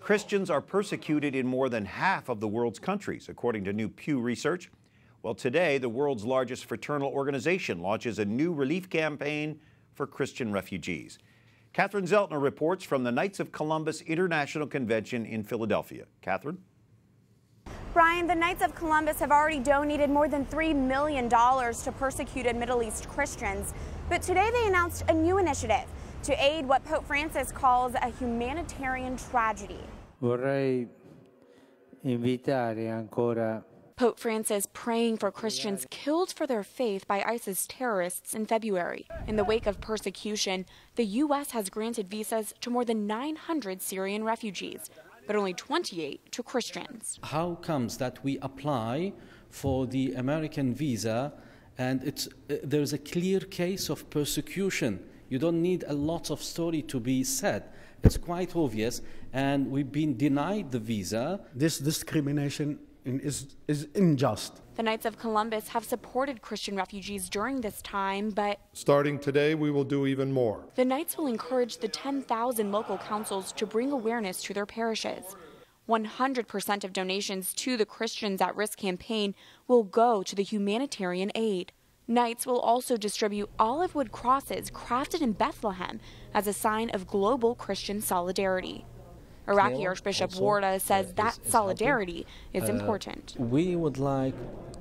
Christians are persecuted in more than half of the world's countries, according to new Pew research. Well, today, the world's largest fraternal organization launches a new relief campaign for Christian refugees. Catherine Szeltner reports from the Knights of Columbus International Convention in Philadelphia. Catherine? Brian, the Knights of Columbus have already donated more than $3 million to persecuted Middle East Christians. But today they announced a new initiative to aid what Pope Francis calls a humanitarian tragedy. Vorrei invitare ancora Pope Francis praying for Christians killed for their faith by ISIS terrorists in February. In the wake of persecution, the U.S. has granted visas to more than 900 Syrian refugees, but only 28 to Christians. How comes that we apply for the American visa and there's a clear case of persecution? You don't need a lot of story to be said. It's quite obvious, and we've been denied the visa. This discrimination is unjust. The Knights of Columbus have supported Christian refugees during this time, but starting today, we will do even more. The Knights will encourage the 10,000 local councils to bring awareness to their parishes. 100% of donations to the Christians at Risk campaign will go to the humanitarian aid. Knights will also distribute olive wood crosses crafted in Bethlehem as a sign of global Christian solidarity. Iraqi Archbishop Warda says that solidarity is important. We would like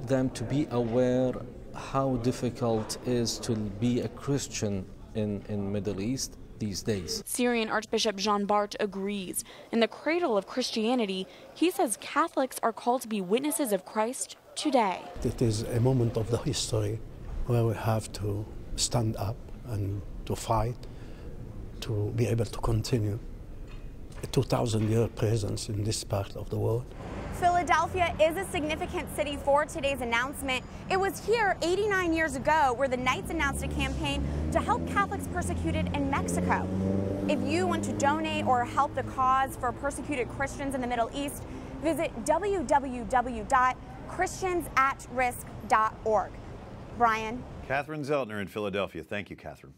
them to be aware how difficult it is to be a Christian in Middle East these days. Syrian Archbishop Jean Bart agrees. In the cradle of Christianity, he says Catholics are called to be witnesses of Christ today. It is a moment of the history where we have to stand up and to fight to be able to continue a 2,000-year presence in this part of the world. Philadelphia is a significant city for today's announcement. It was here 89 years ago where the Knights announced a campaign to help Catholics persecuted in Mexico. If you want to donate or help the cause for persecuted Christians in the Middle East, visit www.christiansatrisk.org. Brian? Catherine Szeltner in Philadelphia. Thank you, Catherine.